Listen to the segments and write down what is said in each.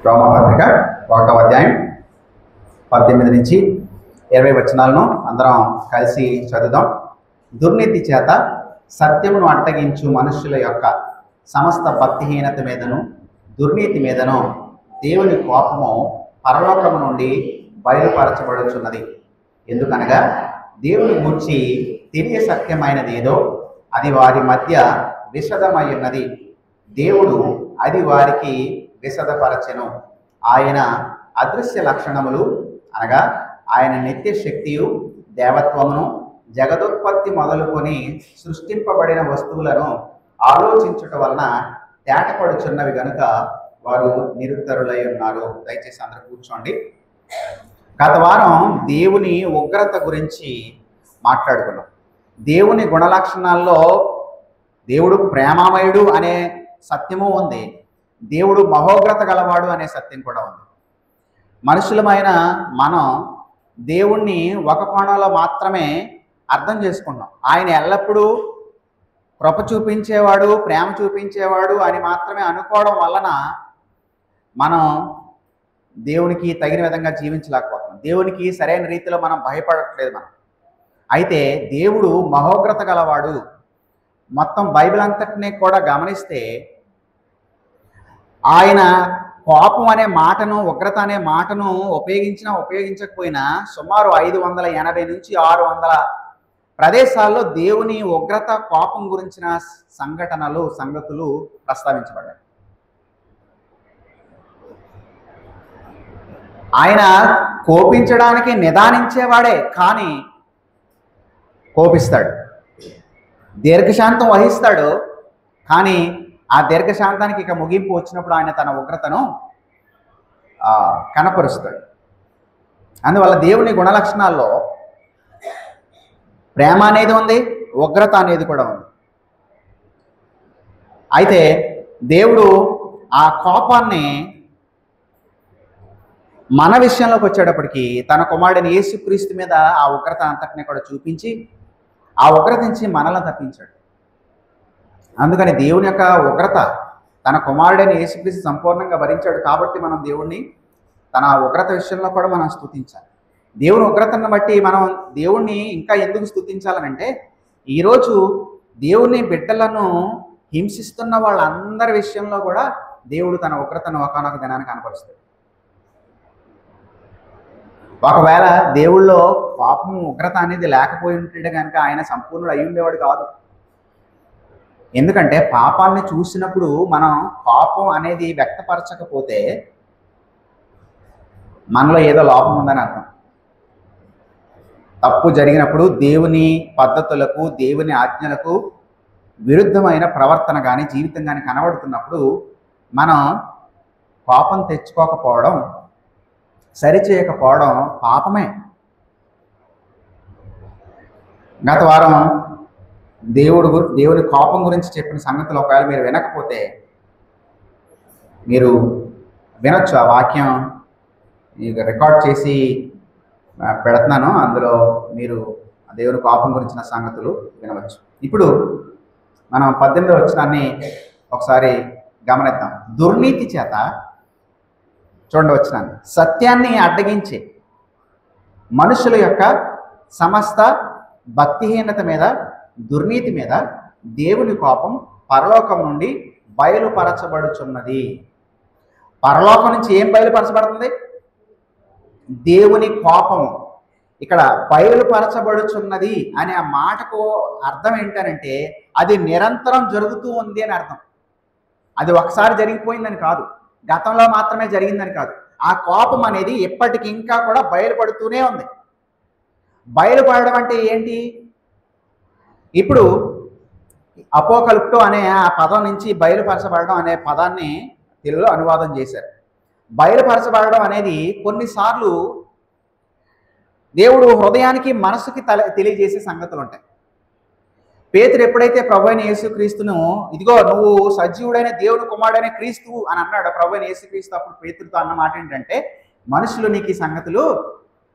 రోమపత్రిక 1వ అధ్యాయం 18 నుంచి 20 వచనాలను అందరం కలిసి చదువుదాం. దుర్నీతి చేత సత్యమును అడ్డగించు మనుషుల యొక్క సమస్త భక్తిహీనత మీదను దుర్నీతి మీదను దేవుని కోపము పరలోకము నుండి బయలుపరచబడుచున్నది. ఎందుకనగా దేవుని గూర్చి తెలియ సత్యమైనది ఏదో అది వారి మధ్య విశదమై ఉన్నది. దేవుడు అది వారికి విశదపరచెను. ఆయన అదృశ్య లక్షణములు అనగా ఆయన నిత్య శక్తియు దేవత్వమును జగదుత్పత్తి మొదలుకొని సృష్టింపబడిన వస్తువులను ఆలోచించుట వలన తేటపడుచున్నవి గనుక వారు నిరుత్తరులై ఉన్నారు. దయచేసి అందరూ కూర్చోండి. గత వారం దేవుని ఉగ్రత గురించి మాట్లాడుకున్నాం. దేవుని గుణలక్షణాల్లో దేవుడు ప్రేమామయుడు అనే సత్యము ఉంది, దేవుడు మహోగ్రత గలవాడు అనే సత్యం కూడా ఉంది. మనుషులమైన మనం దేవుణ్ణి ఒక కోణంలో మాత్రమే అర్థం చేసుకున్నాం. ఆయన ఎల్లప్పుడూ కృప చూపించేవాడు, ప్రేమ చూపించేవాడు అని మాత్రమే అనుకోవడం వలన మనం దేవునికి తగిన విధంగా జీవించలేకపోతున్నాం. దేవునికి సరైన రీతిలో మనం భయపడట్లేదు. మనం అయితే దేవుడు మహోగ్రత గలవాడు. మొత్తం బైబిల్ అంతటినీ కూడా గమనిస్తే ఆయన కోపం అనే మాటను, ఉగ్రత అనే మాటను ఉపయోగించకపోయినా సుమారు 580 నుంచి 600 ప్రదేశాల్లో దేవుని ఉగ్రత, కోపం గురించిన సంగతులు ప్రస్తావించబడ్డాయి. ఆయన కోపించడానికి నిదానించేవాడే, కానీ కోపిస్తాడు. దీర్ఘశాంతం వహిస్తాడు, కానీ ఆ దీర్ఘశాంతానికి ఇక ముగింపు వచ్చినప్పుడు ఆయన తన ఉగ్రతను కనపరుస్తాడు. అందువల్ల దేవుని గుణలక్షణాల్లో ప్రేమ అనేది ఉంది, ఉగ్రత అనేది కూడా ఉంది. అయితే దేవుడు ఆ కోపాన్ని మన విషయంలోకి వచ్చేటప్పటికి తన కుమారుడైన యేసుక్రీస్తు మీద ఆ ఉగ్రత అంతటిని కూడా చూపించి ఆ ఉగ్రత నుంచి మనల్ని తప్పించాడు. అందుకని దేవుని యొక్క ఉగ్రత తన కుమారుడైన యేసుక్రీస్తు సంపూర్ణంగా భరించాడు. కాబట్టి మనం దేవుణ్ణి తన ఉగ్రత విషయంలో కూడా మనం స్తుతించాలి. దేవుని ఉగ్రతను బట్టి మనం దేవుణ్ణి ఇంకా ఎందుకు స్తుతించాలనంటే, ఈరోజు దేవుని బిడ్డలను హింసిస్తున్న వాళ్ళందరి విషయంలో కూడా దేవుడు తన ఉగ్రతను ఒకనొక దినాన్ని కనపరుస్తాడు. ఒకవేళ దేవుళ్ళో పాపము, ఉగ్రత అనేది లేకపోయి ఉంటే కనుక ఆయన సంపూర్ణుడు అయి ఉండేవాడు కాదు. ఎందుకంటే పాపాన్ని చూసినప్పుడు మనం పాపం అనేది వ్యక్తపరచకపోతే మనలో ఏదో లోపం ఉందని అర్థం. తప్పు జరిగినప్పుడు దేవుని పద్ధతులకు, దేవుని ఆజ్ఞలకు విరుద్ధమైన ప్రవర్తన కానీ జీవితం కానీ కనబడుతున్నప్పుడు మనం కోపం తెచ్చుకోకపోవడం, సరిచేయకపోవడం పాపమే. గత వారం దేవుని కోపం గురించి చెప్పిన సంగతులు ఒకవేళ మీరు వినకపోతే మీరు వినొచ్చు. ఆ వాక్యం రికార్డ్ చేసి పెడుతున్నాను, అందులో మీరు దేవుని కోపం గురించిన సంగతులు వినవచ్చు. ఇప్పుడు మనం 18వ వచనాన్ని ఒకసారి గమనిద్దాం. దుర్నీతి చేత, చూడండి వచనాన్ని, సత్యాన్ని అడ్డగించే మనుషుల యొక్క సమస్త భక్తిహీనత మీద, దుర్నీతి మీద దేవుని కోపం పరలోకం నుండి బయలుపరచబడుచున్నది. పరలోకం నుంచి ఏం బయలుపరచబడుతుంది? దేవుని కోపం. ఇక్కడ బయలుపరచబడుచున్నది అనే ఆ మాటకు అర్థం ఏంటనంటే అది నిరంతరం జరుగుతూ ఉంది అని అర్థం. అది ఒకసారి జరిగిపోయిందని కాదు, గతంలో మాత్రమే జరిగిందని కాదు. ఆ కోపం అనేది ఎప్పటికి ఇంకా కూడా బయలుపడుతూనే ఉంది. బయలుపడడం అంటే ఏంటి? ఇప్పుడు అపోకలిప్టో అనే ఆ పదం నుంచి బయలుపరచబడడం అనే పదాన్ని తెలుగులో అనువాదం చేశారు. బయలుపరచబడడం అనేది కొన్నిసార్లు దేవుడు హృదయానికి, మనసుకి తెలియజేసే సంగతులు ఉంటాయి. పేతురు ఎప్పుడైతే ప్రభువైన యేసుక్రీస్తును, ఇదిగో నువ్వు సజీవుడైన దేవుని కుమారుడైన క్రీస్తు అని అన్నాడు ప్రభువైన యేసుక్రీస్తు, అప్పుడు పేతురుతో అన్న మాట ఏంటంటే, మనుషులు నీకు ఈ సంగతులు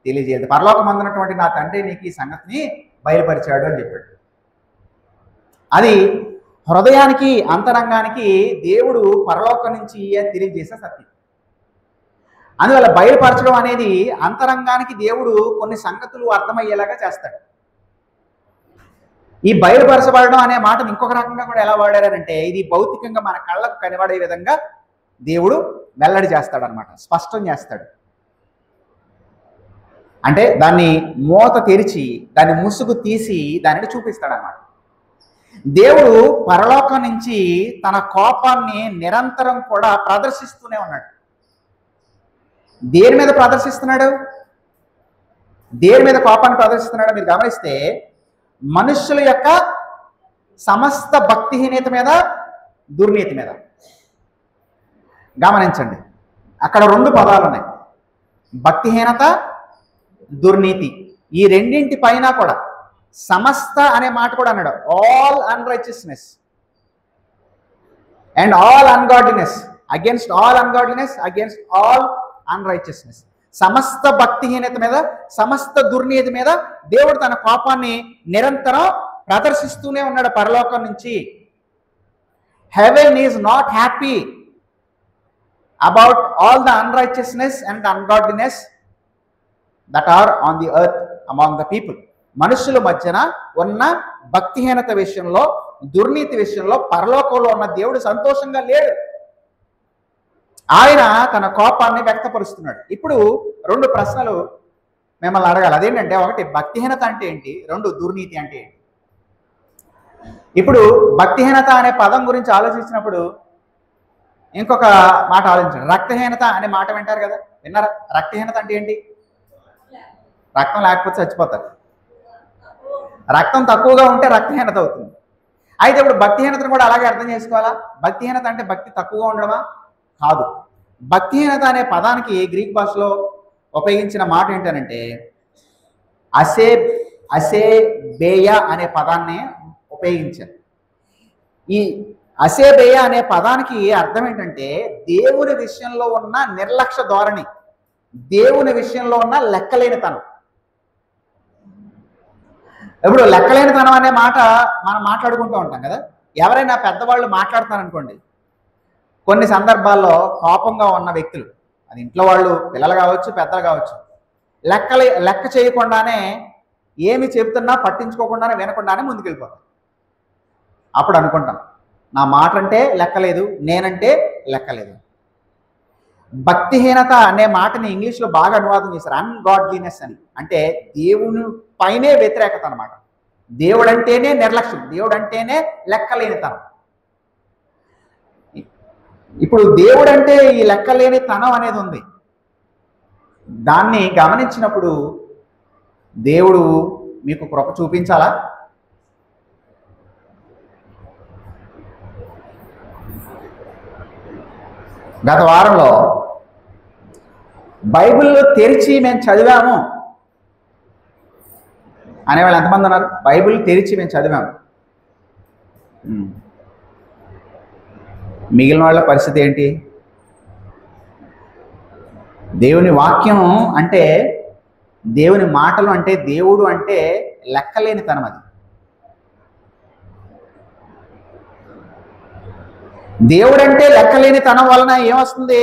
తెలియజేయదు, పరలోకమందున్నటువంటి నా తండ్రి నీకు ఈ సంగతిని బయలుపరిచాడు అని చెప్పాడు. అది హృదయానికి, అంతరంగానికి దేవుడు పరలోకం నుంచి తెలియజేసే సత్యం. అందువల్ల బయలుపరచడం అనేది అంతరంగానికి దేవుడు కొన్ని సంగతులు అర్థమయ్యేలాగా చేస్తాడు. ఈ బయలుపరచబడడం అనే మాటను ఇంకొక రకంగా కూడా ఎలా వాడారంటే, ఇది భౌతికంగా మన కళ్ళకు కనబడే విధంగా దేవుడు వెల్లడి చేస్తాడనమాట, స్పష్టం చేస్తాడు. అంటే దాన్ని మూత తెరిచి దాన్ని ముసుగు తీసి దానిని చూపిస్తాడనమాట. దేవుడు పరలోకం నుంచి తన కోపాన్ని నిరంతరం కూడా ప్రదర్శిస్తూనే ఉన్నాడు. దేని మీద ప్రదర్శిస్తున్నాడు? దేని మీద కోపాన్ని ప్రదర్శిస్తున్నాడో మీరు గమనిస్తే, మనుష్యుల యొక్క సమస్త భక్తిహీనత మీద, దుర్నీతి మీద. గమనించండి, అక్కడ రెండు పదాలు ఉన్నాయి, భక్తిహీనత, దుర్నీతి. ఈ రెండింటి పైన కూడా సమస్త అనే మాట కూడా అన్నాడు. All unrighteousness and all ungodliness, against all ungodliness, against all unrighteousness. సమస్త భక్తిహీనత మీద, సమస్త దుర్నీతి మీద దేవుడు తన కోపాన్ని నిరంతరం ప్రదర్శిస్తూనే ఉన్నాడు పరలోకం నుంచి. Heaven is not happy about all the unrighteousness and ungodliness that are on the earth among the people. మనుషుల మధ్యన ఉన్న భక్తిహీనత విషయంలో, దుర్నీతి విషయంలో పరలోకంలో ఉన్న దేవుడు సంతోషంగా లేడు. ఆయన తన కోపాన్ని వ్యక్తపరుస్తున్నాడు. ఇప్పుడు రెండు ప్రశ్నలు మిమ్మల్ని అడగాలి. అదేంటంటే, ఒకటి భక్తిహీనత అంటే ఏంటి, రెండు దుర్నీతి అంటే ఏంటి. ఇప్పుడు భక్తిహీనత అనే పదం గురించి ఆలోచించినప్పుడు ఇంకొక మాట ఆలోచించండి. రక్తహీనత అనే మాట వింటారు కదా, విన్నారా? రక్తహీనత అంటే ఏంటి? రక్తం లేకపోతే చచ్చిపోతారు. రక్తం తక్కువగా ఉంటే రక్తహీనత అవుతుంది. అయితే ఇప్పుడు భక్తిహీనతను కూడా అలాగే అర్థం చేసుకోవాలా? భక్తిహీనత అంటే భక్తి తక్కువగా ఉండడమా? కాదు. భక్తిహీనత అనే పదానికి గ్రీక్ భాషలో ఉపయోగించిన మాట ఏంటంటే అసేబేయ అనే పదాన్ని ఉపయోగించారు. ఈ అసేబేయ అనే పదానికి అర్థం ఏంటంటే దేవుని విషయంలో ఉన్న నిర్లక్ష్య ధోరణి, దేవుని విషయంలో ఉన్న లెక్కలేనితనం. ఇప్పుడు లెక్కలేనితనం అనే మాట మనం మాట్లాడుకుంటూ ఉంటాం కదా. ఎవరైనా పెద్దవాళ్ళు మాట్లాడుతారనుకోండి, కొన్ని సందర్భాల్లో కోపంగా ఉన్న వ్యక్తులు, అది ఇంట్లో వాళ్ళు, పిల్లలు కావచ్చు, పెద్దలు కావచ్చు, లెక్క చేయకుండానే, ఏమి చెబుతున్నా పట్టించుకోకుండానే, వినకుండానే ముందుకెళ్ళిపోతాం. అప్పుడు అనుకుంటాం, నా మాట అంటే లెక్కలేదు, నేనంటే లెక్కలేదు. భక్తిహీనత అనే మాటని ఇంగ్లీష్లో బాగా అనువాదం చేశారు, అన్గాడ్లీనెస్ అని. అంటే దేవుని పైనే వ్యతిరేకత అనమాట. దేవుడు అంటేనే నిర్లక్ష్యం, దేవుడు అంటేనే లెక్కలేనితనం. ఇప్పుడు దేవుడు అంటే ఈ లెక్కలేని తనం అనేది ఉంది. దాన్ని గమనించినప్పుడు దేవుడు మీకు కృప చూపించాలా? గత వారంలో బైబిల్లో తెరిచి మేము చదివాము అనేవాళ్ళు ఎంతమంది ఉన్నారు? బైబిల్ తెరిచి మేము చదివాము. మిగిలిన వాళ్ళ పరిస్థితి ఏంటి? దేవుని వాక్యం అంటే, దేవుని మాటలు అంటే, దేవుడు అంటే లెక్కలేనితనం. అది దేవుడు అంటే లెక్కలేనితనం వలన ఏమొస్తుంది?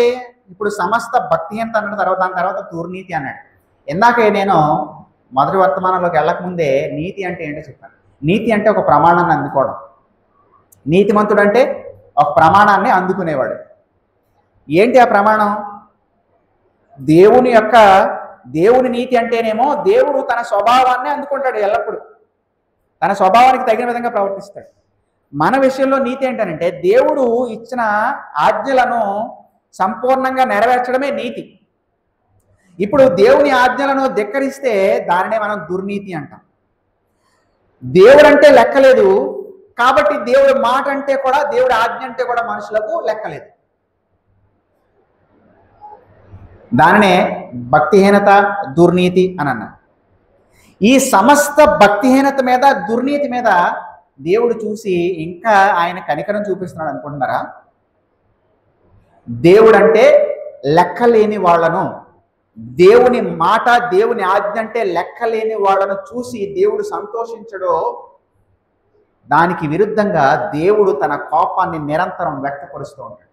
ఇప్పుడు సమస్త భక్తిహీనత అన్న తర్వాత, దాని తర్వాత దుర్నీతి అన్నాడు. ఇందాకే నేను మొదటి వర్తమానంలోకి వెళ్ళకముందే నీతి అంటే ఏంటో చెప్పాను. నీతి అంటే ఒక ప్రమాణాన్ని అందుకోవడం. నీతిమంతుడు అంటే ఒక ప్రమాణాన్ని అందుకునేవాడు. ఏంటి ఆ ప్రమాణం? దేవుని నీతి అంటేనేమో దేవుడు తన స్వభావాన్ని అందుకుంటాడు, ఎల్లప్పుడూ తన స్వభావానికి తగిన విధంగా ప్రవర్తిస్తాడు. మన విషయంలో నీతి ఏంటంటే దేవుడు ఇచ్చిన ఆజ్ఞలను సంపూర్ణంగా నెరవేర్చడమే నీతి. ఇప్పుడు దేవుని ఆజ్ఞలను ధిక్కరిస్తే దానినే మనం దుర్నీతి అంటాం. దేవుడు అంటే లెక్కలేదు కాబట్టి దేవుడి మాట అంటే కూడా, దేవుడి ఆజ్ఞ అంటే కూడా మనుషులకు లెక్కలేదు. దానినే భక్తిహీనత, దుర్నీతి అని అన్నారు. ఈ సమస్త భక్తిహీనత మీద, దుర్నీతి మీద దేవుడు చూసి ఇంకా ఆయన కనికరం చూపిస్తున్నాడు అనుకుంటున్నారా? దేవుడు అంటే లెక్కలేని వాళ్ళను, దేవుని మాట, దేవుని ఆజ్ఞ అంటే లెక్కలేని వాళ్ళను చూసి దేవుడు సంతోషించడో, దానికి విరుద్ధంగా దేవుడు తన కోపాన్ని నిరంతరం వ్యక్తపరుస్తూ ఉంటాడు.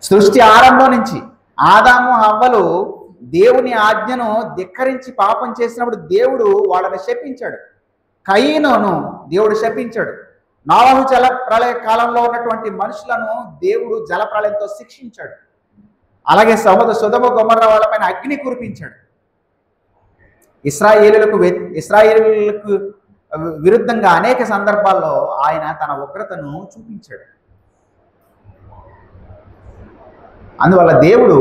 సృష్టి ఆరంభం నుంచి ఆదాము హవ్వలు దేవుని ఆజ్ఞను ధిక్కరించి పాపం చేసినప్పుడు దేవుడు వాళ్ళని శపించాడు. కయీనును దేవుడు శపించాడు. నోవహు జల ప్రళయ కాలంలో ఉన్నటువంటి మనుషులను దేవుడు జల ప్రళయంతో శిక్షించాడు. అలాగే సొదొమ గొమొర్రా వాళ్ళపైన అగ్ని కురిపించాడు. ఇశ్రాయేలులకు విరుద్ధంగా అనేక సందర్భాల్లో ఆయన తన ఉగ్రతను చూపించాడు. అందువల్ల దేవుడు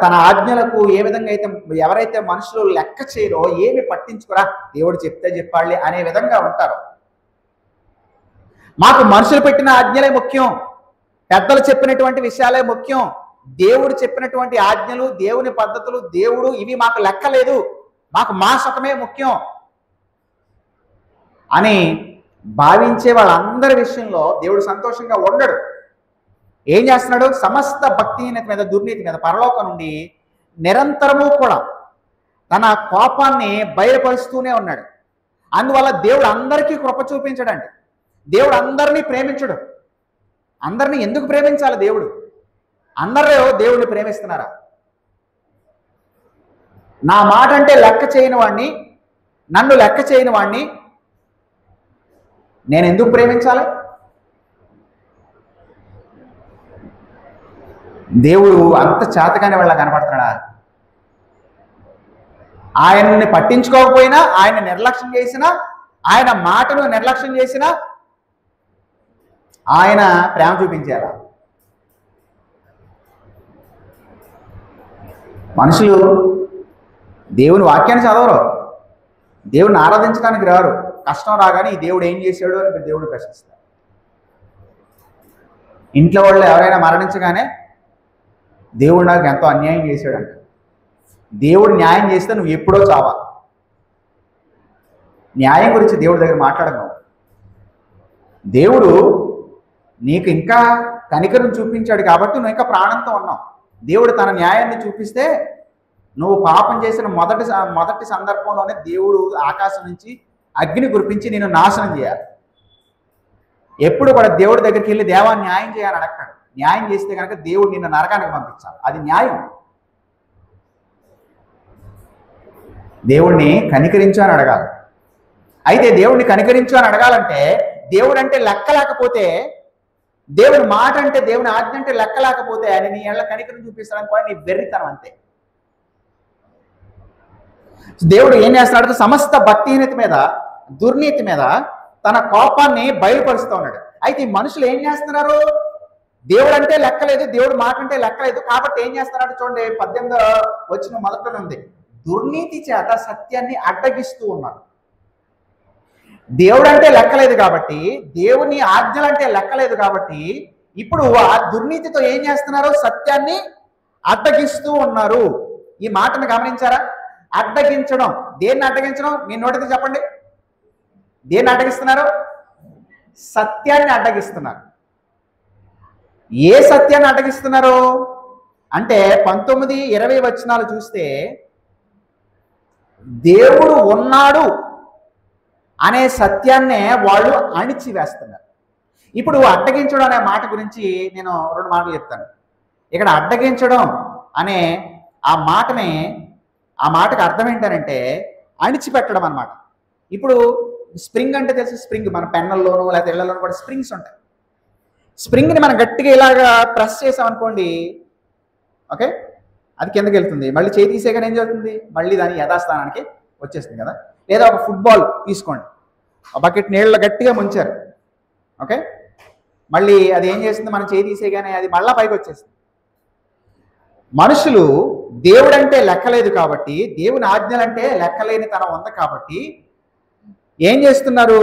తన ఆజ్ఞలకు ఏ విధంగా అయితే ఎవరైతే మనుషులు లెక్క చేయరో, ఏమి పట్టించుకోరా, దేవుడు చెప్తే చెప్పాలి అనే విధంగా ఉంటారు. మాకు మనుషులు పెట్టిన ఆజ్ఞలే ముఖ్యం, పెద్దలు చెప్పినటువంటి విషయాలే ముఖ్యం, దేవుడు చెప్పినటువంటి ఆజ్ఞలు, దేవుని పద్ధతులు, దేవుడు ఇవి మాకు లెక్కలేదు, మాకు మా సుఖమే ముఖ్యం అని భావించే వాళ్ళందరి విషయంలో దేవుడు సంతోషంగా ఉండడు. ఏం చేస్తున్నాడు? సమస్త భక్తిహీనత మీద, దుర్నీతి మీద పరలోకం నుండి నిరంతరము కూడా తన కోపాన్ని బయలుపరుస్తూనే ఉన్నాడు. అందువల్ల దేవుడు అందరికీ కృప చూపించడండి. దేవుడు అందరినీ ప్రేమించడు. అందరినీ ఎందుకు ప్రేమించాలి? అందరూ దేవుడిని ప్రేమిస్తున్నారా? నా మాట అంటే లెక్క చేయని వాడిని, నన్ను లెక్క చేయని వాడిని నేను ఎందుకు ప్రేమించాలి? దేవుడు అంత చేతగానే వాళ్ళ కనపడుతున్నాడా? ఆయన్ని పట్టించుకోకపోయినా, ఆయన నిర్లక్ష్యం చేసినా, ఆయన మాటను నిర్లక్ష్యం చేసినా ఆయన ప్రేమ చూపించారా? మనుషులు దేవుని వాక్యాన్ని చదవరు, దేవుడిని ఆరాధించడానికి రారు. కష్టం రాగానే ఈ దేవుడు ఏం చేశాడు అని దేవుడు ప్రశ్నిస్తారు. ఇంట్లో వాళ్ళు ఎవరైనా మరణించగానే దేవుడు నాకు ఎంతో అన్యాయం చేశాడంట. దేవుడు న్యాయం చేస్తే నువ్వు ఎప్పుడో చావా. న్యాయం గురించి దేవుడి దగ్గర మాట్లాడను. దేవుడు నీకు ఇంకా కనికరం చూపించాడు కాబట్టి నువ్వు ఇంకా ప్రాణంతో ఉన్నావు. దేవుడు తన న్యాయాన్ని చూపిస్తే నువ్వు పాపం చేసిన మొదటి సందర్భంలోనే దేవుడు ఆకాశం నుంచి అగ్ని కురిపించి నేను నాశనం చేయాలి. ఎప్పుడు కూడా దేవుడి దగ్గరికి వెళ్ళి దేవా న్యాయం చేయాలని అడగడు. న్యాయం చేస్తే కనుక దేవుడు నిన్ను నరకానికి పంపించాలి. అది న్యాయం. దేవుణ్ణి కనికరించు అని అడగాలి. అయితే దేవుణ్ణి కనికరించు అని అడగాలంటే దేవుడు అంటే లెక్క లేకపోతే, దేవుని మాట అంటే, దేవుని ఆజ్ఞ అంటే లెక్క లేకపోతే ఆయన నీ ఎళ్ళ కనికరం చూపిస్తాడని కూడా నీ వెర్రితనం అంతే. దేవుడు ఏం చేస్తున్నాడు? సమస్త భక్తిహీనత మీద, దుర్నీతి మీద తన కోపాన్ని బయలుపరుస్తూ ఉన్నాడు. అయితే ఈ మనుషులు ఏం చేస్తున్నారు? దేవుడు అంటే లెక్కలేదు, దేవుడు మాట అంటే లెక్కలేదు కాబట్టి ఏం చేస్తున్నాడు? చూడండి, 18వ వచనం మొదట్లోనే ఉంది. దుర్నీతి చేత సత్యాన్ని అడ్డగిస్తూ ఉన్నారు. దేవుడు అంటే లెక్కలేదు కాబట్టి, దేవుని ఆజ్ఞలంటే లెక్కలేదు కాబట్టి ఇప్పుడు ఆ దుర్నీతితో ఏం చేస్తున్నారు? సత్యాన్ని అడ్డగిస్తూ ఉన్నారు. ఈ మాటను గమనించారా? అడ్డగించడం. దేన్ని అడ్డగించడం? మీ నోటితో చెప్పండి. దేన్ని అడ్డగిస్తున్నారు? సత్యాన్ని అడ్డగిస్తున్నారు. ఏ సత్యాన్ని అడ్డగిస్తున్నారు అంటే 19, 20 వచనాలు చూస్తే దేవుడు ఉన్నాడు అనే సత్యాన్నే వాళ్ళు అణిచివేస్తున్నారు. ఇప్పుడు అడ్డగించడం అనే మాట గురించి నేను 2 మాటలు చెప్తాను. ఇక్కడ అడ్డగించడం అనే ఆ మాటకు అర్థం ఏంటంటే అణిచిపెట్టడం అన్నమాట. ఇప్పుడు స్ప్రింగ్ అంటే తెలుసు, స్ప్రింగ్ మన పెన్నుల్లోనూ లేకపోతే ఇళ్లలోనూ కూడా స్ప్రింగ్స్ ఉంటాయి. స్ప్రింగ్ని మనం గట్టిగా ఇలాగా ప్రెస్ చేసామనుకోండి, ఓకే, అది కిందకి వెళ్తుంది. మళ్ళీ చేయి తీసేగానే ఏం జరుగుతుంది? మళ్ళీ దాని యథాస్థానానికి వచ్చేస్తుంది కదా. లేదా ఒక ఫుట్బాల్ తీసుకోండి, ఆ బకెట్ నీళ్ళలో గట్టిగా ముంచారు, ఓకే, మళ్ళీ అది ఏం చేస్తుంది? మనం చేయి తీసేగానే అది మళ్ళా పైకి వచ్చేస్తుంది. మనుషులు దేవుడంటే లెక్కలేదు కాబట్టి, దేవుని ఆజ్ఞలంటే లెక్కలేని తనం ఉంది కాబట్టి ఏం చేస్తున్నారు?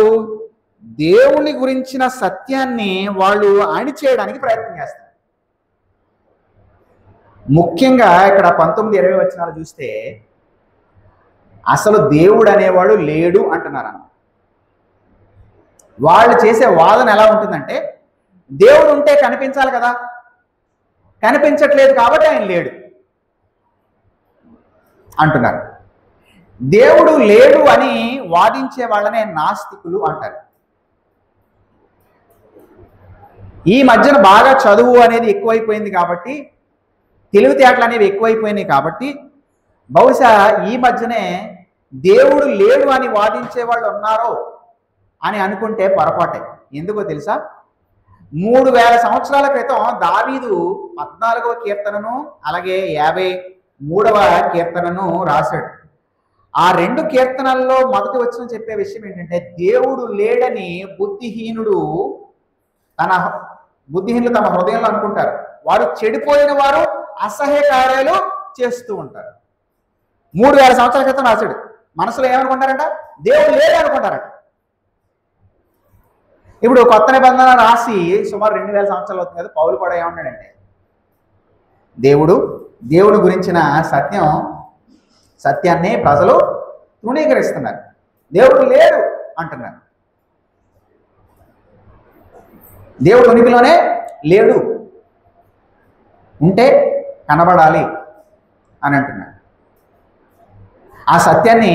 దేవుని గురించిన సత్యాన్ని వాళ్ళు అణిచేయడానికి ప్రయత్నం చేస్తారు. ముఖ్యంగా ఇక్కడ 19, 20 వచనాలు చూస్తే అసలు దేవుడు అనేవాడు లేడు అంటున్నారు. వాళ్ళు చేసే వాదన ఎలా ఉంటుందంటే, దేవుడు ఉంటే కనిపించాలి కదా, కనిపించట్లేదు కాబట్టి ఆయన లేడు అంటున్నారు. దేవుడు లేడు అని వాదించే వాళ్ళనే నాస్తికులు అంటారు. ఈ మధ్యన బాగా చదువు అనేది ఎక్కువైపోయింది కాబట్టి, తెలివితేటలు అనేవి ఎక్కువైపోయినాయి కాబట్టి, బహుశా ఈ మధ్యనే దేవుడు లేడు అని వాదించే వాళ్ళు ఉన్నారో అని అనుకుంటే పొరపాటే. ఎందుకో తెలుసా? 3000 సంవత్సరాల క్రితం దావీదు 14వ కీర్తనను అలాగే 53వ కీర్తనను రాశాడు. ఆ 2 కీర్తనల్లో మొదటి వచనం చెప్పే విషయం ఏంటంటే, దేవుడు లేడని బుద్ధిహీనులు తమ హృదయంలో అనుకుంటారు. వారు చెడిపోయిన వారు అసహ్య కార్యాలు చేస్తూ ఉంటారు. 3000 సంవత్సరాల క్రితం రాశాడు. మనసులో ఏమనుకుంటారంట? దేవుడు లేడు అనుకుంటారట. ఇప్పుడు కొత్త నిబంధన రాసి సుమారు 2000 సంవత్సరాలు అవుతుంది కదా. పౌలు కూడా ఏమన్నాడంటే, దేవుడు గురించిన సత్యాన్ని ప్రజలు తృణీకరిస్తున్నారు. దేవుడు లేడు అంటున్నారు. దేవుడు ఉనికిలోనే లేడు, ఉంటే కనబడాలి అని అంటున్నాడు. ఆ సత్యాన్ని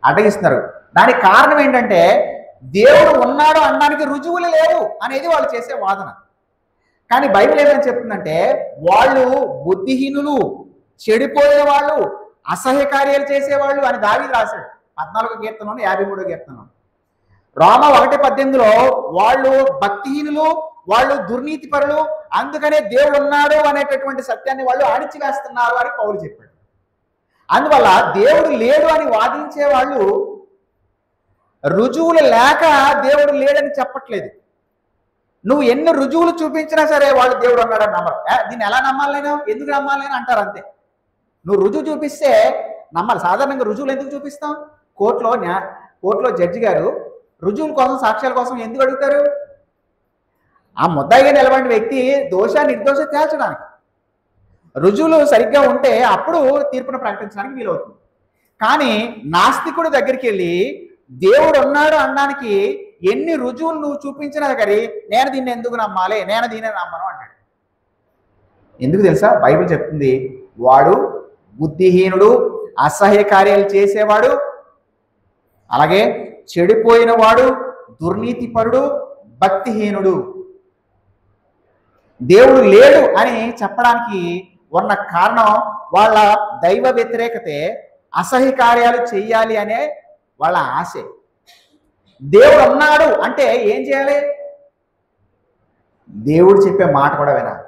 అడ్డగిస్తున్నారు. దానికి కారణం ఏంటంటే, దేవుడు ఉన్నాడు అనడానికి రుజువులు లేవు అనేది వాళ్ళు చేసే వాదన. కానీ బైబిల్ ఏమని చెప్తుందంటే, వాళ్ళు బుద్ధిహీనులు, చెడిపోయే వాళ్ళు, అసహ్య కార్యాలు చేసేవాళ్ళు అని దావీదు రాశాడు 14వ కీర్తనలోను 53వ కీర్తనలో. రోమా 1:18లో వాళ్ళు భక్తిహీనులు, వాళ్ళు దుర్నీతిపరులు, అందుకనే దేవుడు ఉన్నాడు అనేటటువంటి సత్యాన్ని వాళ్ళు అణిచివేస్తున్నారు అని పౌలు చెప్పాడు. అందువల్ల దేవుడు లేడు అని వాదించే వాళ్ళు రుజువులు లేక దేవుడు లేడని చెప్పట్లేదు. నువ్వు ఎన్ని రుజువులు చూపించినా సరే వాళ్ళు దేవుడు ఉన్నాడని నమ్మరు. దీన్ని ఎలా నమ్మాలి నేను, ఎందుకు నమ్మాలి అని అంటారు అంతే. నువ్వు రుజువు చూపిస్తే నమ్మాలి. సాధారణంగా రుజువులు ఎందుకు చూపిస్తాం? కోర్టులో జడ్జి గారు రుజువుల కోసం, సాక్ష్యాల కోసం ఎందుకు అడుగుతారు? ఆ ముద్దాయిగా నిలబడిన వ్యక్తి దోష నిర్దోష తేల్చడానికి. రుజువులు సరిగ్గా ఉంటే అప్పుడు తీర్పును ప్రకటించడానికి వీలవుతుంది. కానీ నాస్తికుడి దగ్గరికి వెళ్ళి దేవుడు ఉన్నాడు అనడానికి ఎన్ని రుజువులు నువ్వు చూపించినా కానీ నేను దీన్ని ఎందుకు నమ్మాలి, నేను దీన్ని నమ్మను అంటాడు. ఎందుకు తెలుసా? బైబిల్ చెప్తుంది, వాడు బుద్ధిహీనుడు, అసహ్య కార్యాలు చేసేవాడు, అలాగే చెడిపోయిన వాడు, దుర్నీతిపరుడు, భక్తిహీనుడు. దేవుడు లేడు అని చెప్పడానికి ఉన్న కారణం వాళ్ళ దైవ వ్యతిరేకతే, అసహ్య కార్యాలు చెయ్యాలి అనే వాళ్ళ ఆశే. దేవుడు ఉన్నాడు అంటే ఏం చేయాలి? దేవుడు చెప్పే మాట కూడా వినాలి.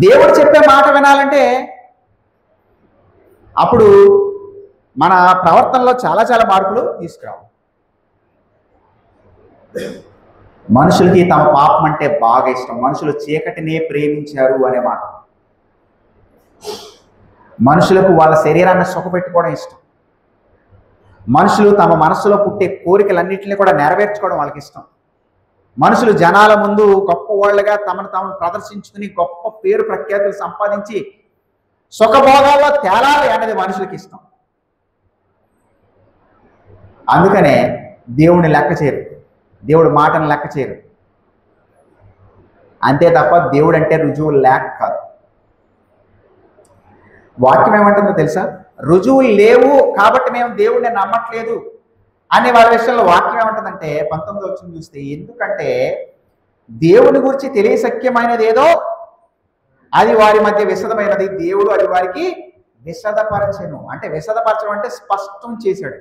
దేవుడు చెప్పే మాట వినాలంటే అప్పుడు మన ప్రవర్తనలో చాలా మార్పులు తీసుకురావాలి. మనుషులకి తమ పాపం అంటే బాగా ఇష్టం. మనుషులు చీకటినే ప్రేమించారు అనే మాట. మనుషులకు వాళ్ళ శరీరాన్ని సుఖపెట్టుకోవడం ఇష్టం. మనుషులు తమ మనసులో పుట్టే కోరికలన్నింటినీ కూడా నెరవేర్చుకోవడం వాళ్ళకి ఇష్టం. మనుషులు జనాల ముందు గొప్ప వాళ్ళుగా తమను ప్రదర్శించుకుని గొప్ప పేరు ప్రఖ్యాతులు సంపాదించి సుఖభోగాల్లో తేలాలి అనేది మనుషులకి ఇష్టం. అందుకనే దేవుని లెక్క చేయరు, దేవుడి మాటను లెక్క చేయరు. అంతే తప్ప దేవుడు అంటే రుజువులు లేక కాదు. వాక్యం ఏమంటుందో తెలుసా? రుజువులు లేవు కాబట్టి మేము దేవుడిని నమ్మట్లేదు అనే వాళ్ళ విషయంలో వాక్యం ఏమంటుందంటే 19వ వచనం చూస్తే, ఎందుకంటే దేవుని గురించి తెలియశక్యమైనది ఏదో అది వారి మధ్య విశదమైనది, దేవుడు అది వారికి విశదపరచెను. అంటే విశదపరచడం అంటే స్పష్టం చేశాడు.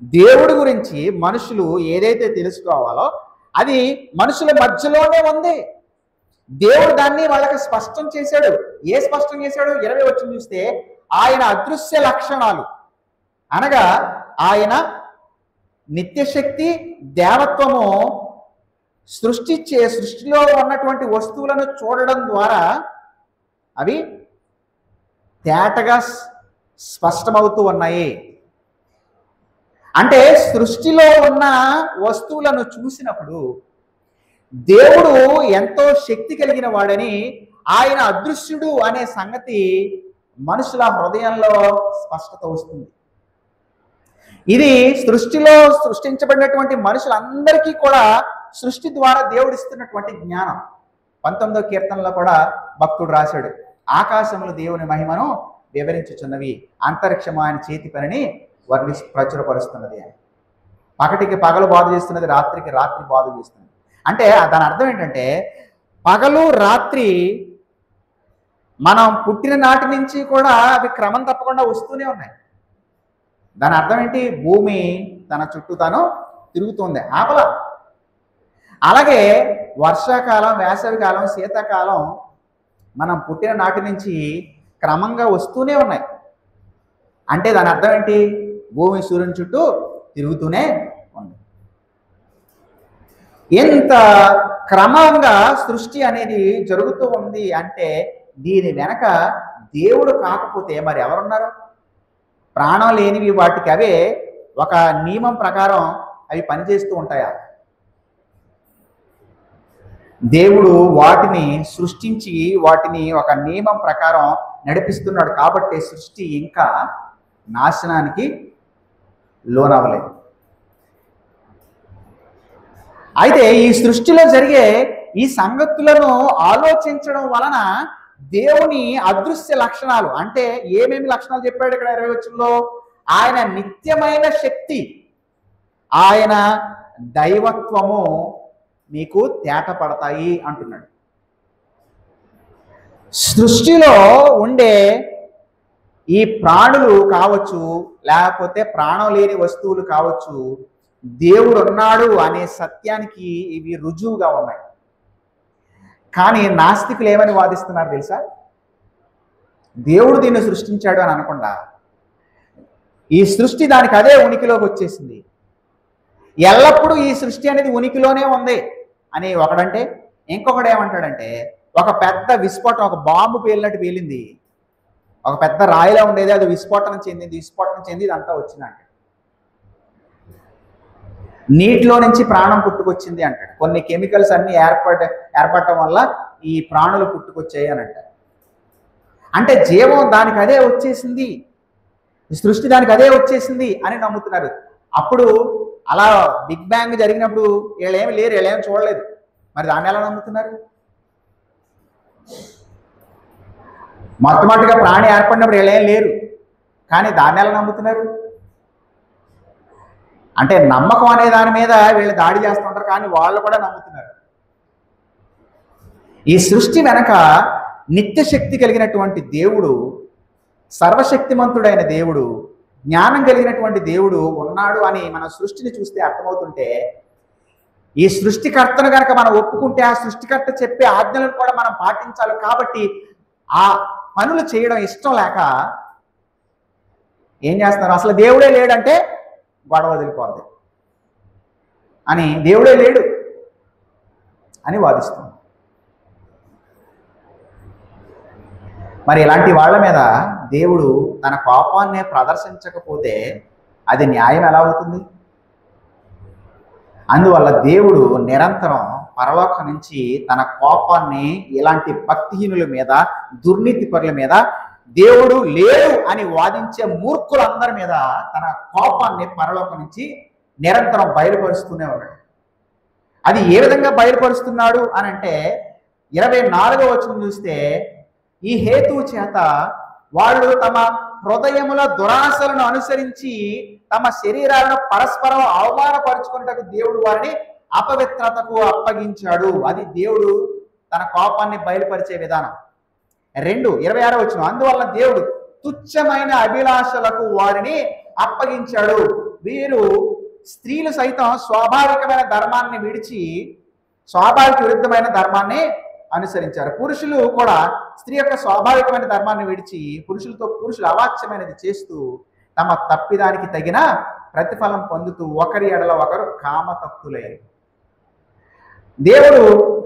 దేవుడి గురించి మనుషులు ఏదైతే తెలుసుకోవాలో అది మనుషుల మధ్యలోనే ఉంది. దేవుడు దాన్ని వాళ్ళకి స్పష్టం చేశాడు. ఏ స్పష్టం చేశాడు? 20వ వచనం చూస్తే, ఆయన అదృశ్య లక్షణాలు అనగా ఆయన నిత్యశక్తి, దేవత్వము సృష్టిలో ఉన్నటువంటి వస్తువులను చూడడం ద్వారా అవి తేటగా స్పష్టమవుతూ ఉన్నాయి. అంటే సృష్టిలో ఉన్న వస్తువులను చూసినప్పుడు దేవుడు ఎంతో శక్తి కలిగిన వాడని, ఆయన అదృశ్యుడు అనే సంగతి మనుషుల హృదయంలో స్పష్టత వస్తుంది. ఇది సృష్టిలో సృష్టించబడినటువంటి మనుషులందరికీ కూడా సృష్టి ద్వారా దేవుడు ఇస్తున్నటువంటి జ్ఞానం. 19వ కీర్తనలో కూడా భక్తుడు రాశాడు, ఆకాశములు దేవుని మహిమను వివరించుచున్నవి, అంతరిక్షము ఆయన చేతి పనిని ప్రచురపరుస్తున్నది అని. పగటికి పగలు బాధ చేస్తున్నది, రాత్రికి రాత్రి బాధ చేస్తున్నది. అంటే దాని అర్థం ఏంటంటే పగలు రాత్రి మనం పుట్టిన నాటి నుంచి కూడా అవి క్రమం తప్పకుండా వస్తూనే ఉన్నాయి. దాని అర్థం ఏంటి? భూమి తన చుట్టూ తాను తిరుగుతుంది, ఆపల. అలాగే వర్షాకాలం, వేసవికాలం, శీతాకాలం మనం పుట్టిన నాటి నుంచి క్రమంగా వస్తూనే ఉన్నాయి. అంటే దాని అర్థం ఏంటి? భూమి సూర్యుని చుట్టూ తిరుగుతూనే ఉంది. ఎంత క్రమంగా సృష్టి అనేది జరుగుతూ ఉంది అంటే దీని వెనక దేవుడు కాకపోతే మరి ఎవరున్నారు? ప్రాణం లేనివి వాటికి అవే ఒక నియమం ప్రకారం అవి పనిచేస్తూ ఉంటాయా? దేవుడు వాటిని సృష్టించి వాటిని ఒక నియమం ప్రకారం నడిపిస్తున్నాడు కాబట్టి సృష్టి ఇంకా నాశనానికి లోనవ్వలేదు. అయితే ఈ సృష్టిలో జరిగే ఈ సంగతులను ఆలోచించడం వలన దేవుని అదృశ్య లక్షణాలు, అంటే ఏమేమి లక్షణాలు చెప్పాడు ఇక్కడ 20వ వచనంలో? ఆయన నిత్యమైన శక్తి, ఆయన దైవత్వము మీకు తేటపడతాయి అంటున్నాడు. సృష్టిలో ఉండే ఈ ప్రాణులు కావచ్చు, లేకపోతే ప్రాణం లేని వస్తువులు కావచ్చు, దేవుడు ఉన్నాడు అనే సత్యానికి ఇవి రుజువుగా ఉన్నాయి. కానీ నాస్తికులు ఏమని వాదిస్తున్నారు తెలుసా? దేవుడు దీన్ని సృష్టించాడు అని అనకుండా ఈ సృష్టి దానికి అదే ఉనికిలోకి వచ్చేసింది, ఎల్లప్పుడూ ఈ సృష్టి అనేది ఉనికిలోనే ఉంది అని ఒకడంటే, ఇంకొకడు ఏమంటాడంటే ఒక పెద్ద విస్ఫోటం, ఒక బాంబు పేలినట్టు పేలింది, ఒక పెద్ద రాయిలా ఉండేది, అది విస్ఫోటనం చెంది ఇదంతా వచ్చిందంట. నీటిలో నుంచి ప్రాణం పుట్టుకొచ్చింది అంటాడు. కొన్ని కెమికల్స్ అన్ని ఏర్పడటం వల్ల ఈ ప్రాణులు పుట్టుకొచ్చాయి అని అంటారు. అంటే జీవం దానికి అదే వచ్చేసింది, సృష్టి దానికి అదే వచ్చేసింది అని నమ్ముతున్నారు. అప్పుడు అలా బిగ్ బ్యాంగ్ జరిగినప్పుడు వీళ్ళేమి లేరు, వీళ్ళేమి చూడలేదు, మరి దాన్ని ఎలా నమ్ముతున్నారు? మొట్టమొదటిగా ప్రాణి ఏర్పడినప్పుడు వీళ్ళేం లేరు, కానీ దాన్ని ఎలా నమ్ముతున్నారు? అంటే నమ్మకం అనే దాని మీద వీళ్ళు దాడి చేస్తుంటారు, కానీ వాళ్ళు కూడా నమ్ముతున్నారు. ఈ సృష్టి వెనక నిత్య శక్తి కలిగినటువంటి దేవుడు, సర్వశక్తిమంతుడైన దేవుడు, జ్ఞానం కలిగినటువంటి దేవుడు ఉన్నాడు అని మన సృష్టిని చూస్తే అర్థమవుతుంటే, ఈ సృష్టికర్తను కనుక మనం ఒప్పుకుంటే ఆ సృష్టికర్త చెప్పే ఆజ్ఞలను కూడా మనం పాటించాలి. కాబట్టి ఆ పనులు చేయడం ఇష్టం లేక ఏం చేస్తున్నారు? అసలు దేవుడే లేడంటే గొడవ వదిలిపోద్ది అని, దేవుడే లేడు అని వాదిస్తుంది. మరి ఇలాంటి వాళ్ళ మీద దేవుడు తన కోపాన్ని ప్రదర్శించకపోతే అది న్యాయం ఎలా అవుతుంది? అందువల్ల దేవుడు నిరంతరం పరలోకం నుంచి తన కోపాన్ని ఇలాంటి భక్తిహీనుల మీద, దుర్నీతి పరుల మీద, దేవుడు లేడు అని వాదించే మూర్ఖులందరి మీద తన కోపాన్ని పరలోకం నుంచి నిరంతరం బయలుపరుస్తూనే ఉన్నాడు. అది ఏ విధంగా బయలుపరుస్తున్నాడు అని అంటే 24వ వచనం చూస్తే, ఈ హేతువు చేత వాళ్ళు తమ హృదయముల దురాశలను అనుసరించి తమ శరీరాలను పరస్పరం అవమానపరుచుకున్నట్టు దేవుడు వారిని అపవిత్రతకు అప్పగించాడు. అది దేవుడు తన కోపాన్ని బయలుపరిచే విధానం. 26వ వచనం, అందువల్ల దేవుడు తుచ్చమైన అభిలాషలకు వారిని అప్పగించాడు. వీరు స్త్రీలు సైతం స్వాభావికమైన ధర్మాన్ని విడిచి స్వాభావిక విరుద్ధమైన ధర్మాన్ని అనుసరించారు. పురుషులు కూడా స్త్రీ యొక్క స్వాభావికమైన ధర్మాన్ని విడిచి పురుషులు అవాచ్యమైనది చేస్తూ తమ తప్పిదానికి తగిన ప్రతిఫలం పొందుతూ ఒకరి ఎడల ఒకరు కామతత్తులయ్యారు. దేవుడు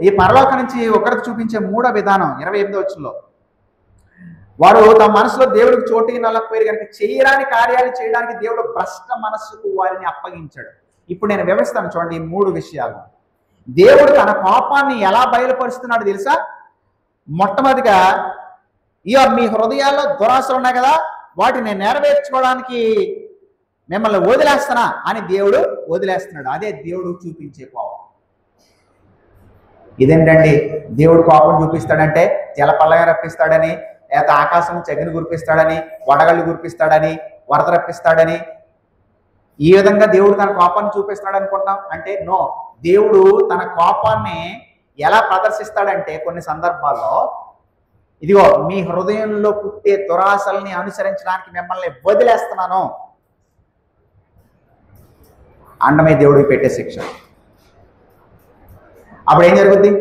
ఈ పరలోకం నుంచి ఒకరికి చూపించే మూడో విధానం 28వ వచనంలో, వారు తమ మనసులో దేవుడికి చోటు నల్లకపోయారు కనుక చేయరాని కార్యాలు చేయడానికి దేవుడు భ్రష్ట మనస్సుకు వారిని అప్పగించాడు. ఇప్పుడు నేను వివరిస్తాను చూడండి ఈ 3 విషయాలు. దేవుడు తన కోపాన్ని ఎలా బయలుపరుస్తున్నాడు తెలుసా? మొట్టమొదటిగా, మీ హృదయాల్లో దురాశలు ఉన్నాయి కదా, వాటిని నెరవేర్చుకోవడానికి మిమ్మల్ని వదిలేస్తానా అని దేవుడు వదిలేస్తున్నాడు. అదే దేవుడు చూపించే కోపం. ఇదేంటండి దేవుడు కోపం చూపిస్తాడంటే జలపల్లగా రప్పిస్తాడని, లేకపోతే ఆకాశం చెగని కురిపిస్తాడని, వడగళ్ళు కురిపిస్తాడని, వరద రప్పిస్తాడని, ఈ విధంగా దేవుడు తన కోపాన్ని చూపిస్తున్నాడు అనుకుంటాం అంటే నో. దేవుడు తన కోపాన్ని ఎలా ప్రదర్శిస్తాడంటే కొన్ని సందర్భాల్లో ఇదిగో మీ హృదయంలో పుట్టే దురాశల్ని అనుసరించడానికి మిమ్మల్ని వదిలేస్తున్నాను అండమే దేవుడికి పెట్టే శిక్ష. అప్పుడు ఏం జరుగుద్ది?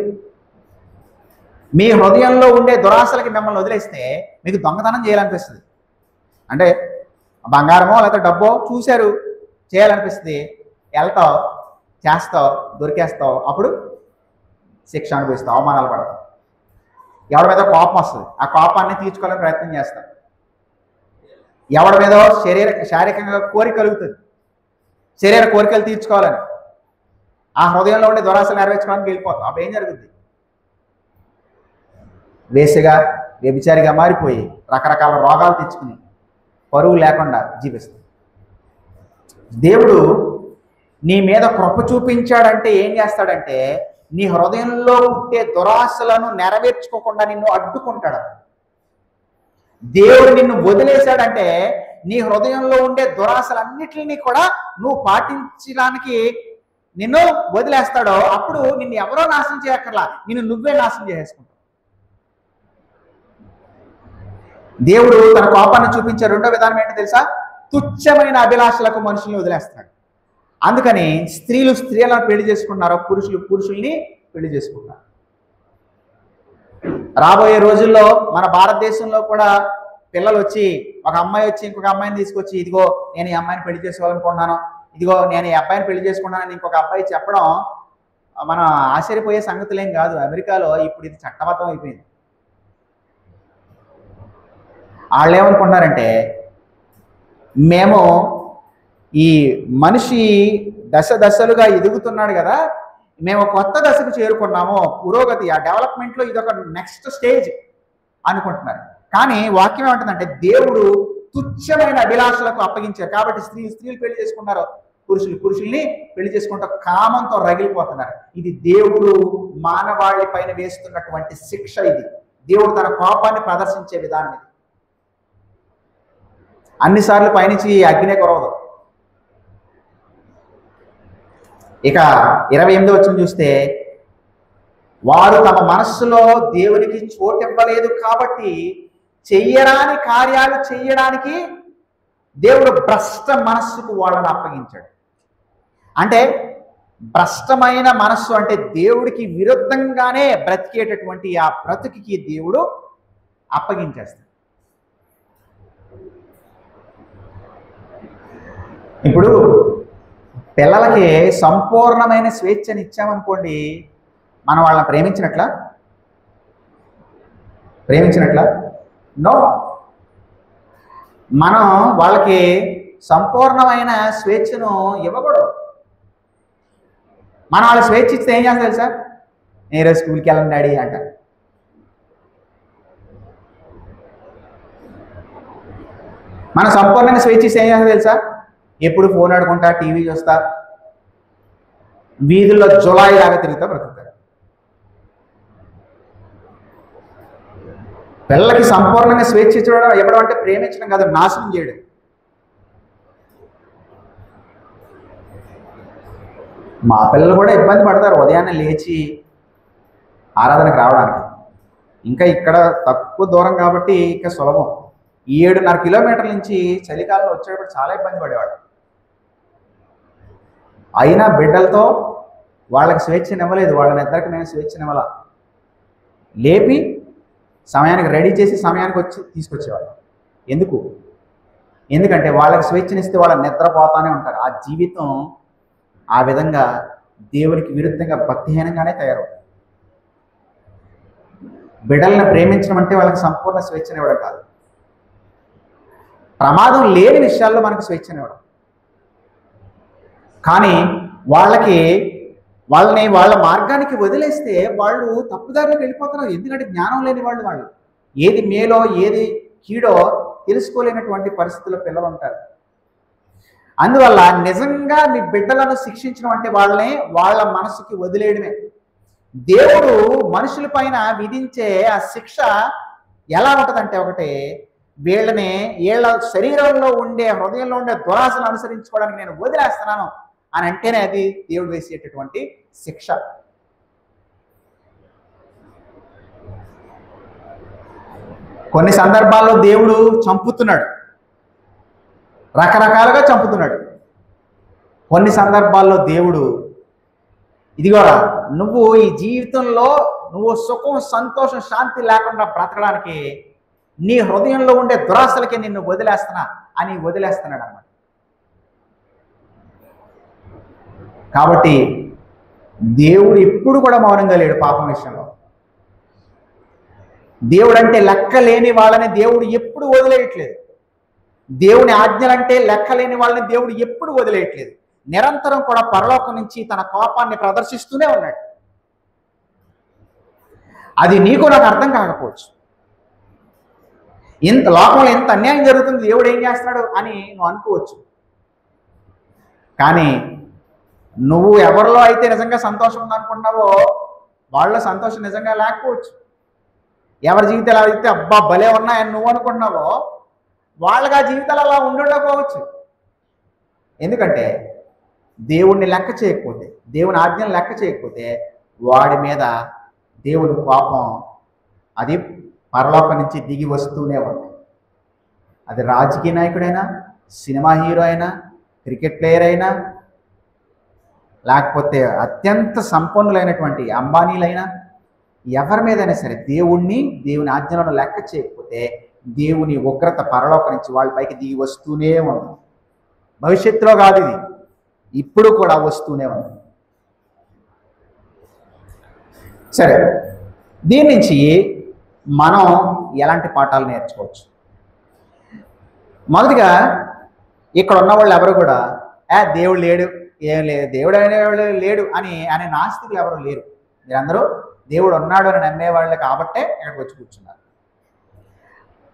మీ హృదయంలో ఉండే దురాశలకి మిమ్మల్ని వదిలేస్తే మీకు దొంగతనం చేయాలనిపిస్తుంది. అంటే బంగారమో లేకపోతే డబ్బో చూశారు చేయాలనిపిస్తుంది, వెళ్తావు, చేస్తావు, దొరికేస్తావు, అప్పుడు శిక్ష అనిపిస్తావు, అవమానాలు పడతావు. ఎవడి మీద కోపం వస్తుంది, ఆ కోపాన్ని తీర్చుకోవాలని ప్రయత్నం చేస్తాం. ఎవడి మీద శారీరకంగా కోరిక కలుగుతుంది, శరీర కోరికలు తీర్చుకోవాలని, ఆ హృదయంలో ఉండే దురాశలు నెరవేర్చుకోవడానికి వెళ్ళిపోతాం. అప్పుడు ఏం జరుగుతుంది? వేసిగా వ్యభిచారిగా మారిపోయి రకరకాల రోగాలు తెచ్చుకుని పరువు లేకుండా జీవిస్తాం. దేవుడు నీ మీద కృప చూపించాడంటే ఏం చేస్తాడంటే నీ హృదయంలో పుట్టే దురాశలను నెరవేర్చుకోకుండా నిన్ను అడ్డుకుంటాడు. దేవుడు నిన్ను వదిలేశాడంటే నీ హృదయంలో ఉండే దురాశలన్నిటిని కూడా నువ్వు పాటించడానికి నిన్ను వదిలేస్తాడో అప్పుడు నిన్ను ఎవరో నాశనం చేయక్కర్లా, నిన్ను నువ్వే నాశనం చేసేసుకుంటావు. దేవుడు తన కోపాన్ని చూపించే రెండో విధానం ఏంటో తెలుసా? తుచ్చమైన అభిలాషలకు మనుషుల్ని వదిలేస్తాడు. అందుకని స్త్రీలు స్త్రీలను పెళ్లి చేసుకుంటున్నారు, పురుషులు పురుషుల్ని పెళ్లి చేసుకుంటున్నారు. రాబోయే రోజుల్లో మన భారతదేశంలో కూడా పిల్లలు వచ్చి ఒక అమ్మాయి వచ్చి ఇంకొక అమ్మాయిని తీసుకొచ్చి ఇదిగో నేను ఈ అమ్మాయిని పెళ్లి చేసుకోవాలనుకుంటున్నాను, ఇదిగో నేను ఈ అబ్బాయిని పెళ్లి చేసుకున్నానని ఇంకొక అబ్బాయి చెప్పడం మనం ఆశ్చర్యపోయే సంగతులేం కాదు. అమెరికాలో ఇప్పుడు ఇది చట్టబద్ధం అయిపోయింది. వాళ్ళు ఏమనుకుంటున్నారంటే మేము ఈ మనిషి దశలుగా ఎదుగుతున్నాడు కదా, మేము కొత్త దశకు చేరుకున్నాము, పురోగతి ఆ డెవలప్మెంట్లో ఇదొక నెక్స్ట్ స్టేజ్ అనుకుంటున్నారు. కానీ వాక్యం ఏమంటుందంటే దేవుడు తుచ్చమైన అభిలాషలకు అప్పగించారు. కాబట్టి స్త్రీలు పెళ్లి చేసుకున్నారు, పురుషులు పురుషుల్ని పెళ్లి చేసుకుంటూ కామంతో రగిలిపోతున్నారు. ఇది దేవుడు మానవాళి పైన వేస్తున్నటువంటి శిక్ష. ఇది దేవుడు తన కోపాన్ని ప్రదర్శించే విధానం. ఇది అన్నిసార్లు పైనుంచి అగ్నే కురవదు. ఇక 28వ వచనం చూస్తే వారు తమ మనస్సులో దేవునికి చోటివ్వలేదు కాబట్టి చెయ్యరాని కార్యాలు చెయ్యడానికి దేవుడు భ్రష్ట మనస్సుకు వాళ్ళని అప్పగించాడు. అంటే భ్రష్టమైన మనస్సు అంటే దేవుడికి విరుద్ధంగానే బ్రతికేటటువంటి ఆ బ్రతుకి దేవుడు అప్పగించేస్తాడు. ఇప్పుడు పిల్లలకి సంపూర్ణమైన స్వేచ్ఛని ఇచ్చామనుకోండి, మనం వాళ్ళని ప్రేమించినట్లా? నో. మనం వాళ్ళకి సంపూర్ణమైన స్వేచ్ఛను ఇవ్వకూడదు. మనం వాళ్ళ స్వేచ్ఛ ఇస్తే ఏం చేస్తారు తెలుసా? నేను స్కూల్కి వెళ్ళండి డాడీ అంటారు. మనం సంపూర్ణంగా స్వేచ్ఛ ఇస్తే ఏం చేస్తారు తెలుసా? ఎప్పుడు ఫోన్ ఆడుకుంటా, టీవీ చూస్తా, వీధుల్లో జులాయి లాగా తిరుగుతా బ్రతుకుతారు. పిల్లలకి సంపూర్ణంగా స్వేచ్ఛ ఇవ్వడం అంటే ప్రేమించడం కాదు, నాశనం చేయడం. మా పిల్లలు కూడా ఇబ్బంది పడతారు ఉదయాన్నే లేచి ఆరాధనకు రావడానికి. ఇంకా ఇక్కడ తక్కువ దూరం కాబట్టి ఇంకా సులభం. 7.5 కిలోమీటర్ల నుంచి చలికాలంలో వచ్చేటప్పుడు చాలా ఇబ్బంది పడేవాడు. అయినా బిడ్డలతో వాళ్ళకి స్వేచ్ఛనివ్వలేదు, వాళ్ళని ఇద్దరికి నేను స్వేచ్ఛనివ్వాల. లేపి సమయానికి రెడీ చేసి సమయానికి వచ్చి తీసుకొచ్చేవాళ్ళు. ఎందుకంటే వాళ్ళకి స్వేచ్ఛనిస్తే వాళ్ళ నిద్రపోతానే ఉంటారు. ఆ జీవితం ఆ విధంగా దేవునికి విరుద్ధంగా భక్తిహీనంగానే తయారవుతుంది. బిడ్డలను ప్రేమించడం అంటే వాళ్ళకి సంపూర్ణ స్వేచ్ఛనివ్వడం కాదు, ప్రమాదం లేని విషయాల్లో మనకు స్వేచ్ఛనివ్వడం. కానీ వాళ్ళని వాళ్ళ మార్గానికి వదిలేస్తే వాళ్ళు తప్పుదారిలోకి వెళ్ళిపోతున్నారు. ఎందుకంటే జ్ఞానం లేని వాళ్ళు ఏది మేలో ఏది కీడో తెలుసుకోలేనటువంటి పరిస్థితుల్లో పిల్లలు ఉంటారు. అందువల్ల నిజంగా మీ బిడ్డలను శిక్షించడం అంటే వాళ్ళని వాళ్ళ మనసుకి వదిలేయడమే. దేవుడు మనుషుల పైన విధించే ఆ శిక్ష ఎలా ఉంటుందంటే ఒకటి వీళ్ళ శరీరంలో ఉండే హృదయంలో ఉండే దురాశను అనుసరించుకోవడానికి నేను వదిలేస్తున్నాను అని అంటేనే అది దేవుడు వేసేటటువంటి శిక్ష. కొన్ని సందర్భాల్లో దేవుడు చంపుతున్నాడు, రకరకాలుగా చంపుతున్నాడు. కొన్ని సందర్భాల్లో దేవుడు ఇదిగోరా నువ్వు ఈ జీవితంలో నువ్వు సుఖం సంతోషం శాంతి లేకుండా బ్రతకడానికి నీ హృదయంలో ఉండే దురాశలకి నిన్ను వదిలేస్తున్నా అని వదిలేస్తున్నాడు అన్నమాట. కాబట్టి దేవుడు ఎప్పుడు కూడా మౌనంగా లేడు పాపం విషయంలో. దేవుడు అంటే లెక్క లేని వాళ్ళని దేవుడు ఎప్పుడు వదిలేయట్లేదు. దేవుని ఆజ్ఞలంటే లెక్క లేని వాళ్ళని దేవుడు ఎప్పుడు వదిలేయట్లేదు. నిరంతరం కూడా పరలోకం నుంచి తన కోపాన్ని ప్రదర్శిస్తూనే ఉన్నాడు. అది నీకు నాకు అర్థం కాకపోవచ్చు. ఇంత లోకంలో ఎంత అన్యాయం జరుగుతుంది, దేవుడు ఏం చేస్తున్నాడు అని నువ్వు అనుకోవచ్చు. కానీ నువ్వు ఎవరిలో అయితే నిజంగా సంతోషం ఉందనుకుంటున్నావో వాళ్ళలో సంతోషం నిజంగా లేకపోవచ్చు. ఎవరి జీవితాలు అయితే అబ్బా భలే ఉన్నాయని నువ్వు అనుకుంటున్నావో వాళ్ళగా జీవితాలు అలా ఉండకపోవచ్చు. ఎందుకంటే దేవుణ్ణి లెక్క చేయకపోతే, దేవుని ఆజ్ఞను లెక్క చేయకపోతే వాడి మీద దేవుని కోపం అది పరలోకం నుంచి దిగి వస్తూనే ఉంది. అది రాజకీయ నాయకుడైనా, సినిమా హీరో అయినా, క్రికెట్ ప్లేయర్ అయినా, లేకపోతే అత్యంత సంపన్నులైనటువంటి అంబానీలైనా, ఎవరి మీదైనా సరే దేవుని ఆజ్ఞలను లెక్క చేయకపోతే దేవుని ఉగ్రత పరలోకం నుంచి వాళ్ళ పైకి దిగి వస్తూనే ఉంది. భవిష్యత్తులో కాదు, ఇది ఇప్పుడు కూడా వస్తూనే ఉంది. సరే, దీని నుంచి మనం ఎలాంటి పాఠాలు నేర్చుకోవచ్చు? మొదటిగా ఇక్కడ ఉన్న వాళ్ళు ఎవరు కూడా దేవుడు లేడు, ఏం లేదు, దేవుడు అనేవాళ్ళు లేడు అనే నాస్తికులు ఎవరు లేరు. మీరందరూ దేవుడు ఉన్నాడు అని నమ్మేవాళ్ళు కాబట్టే ఇక్కడికి వచ్చి కూర్చున్నారు.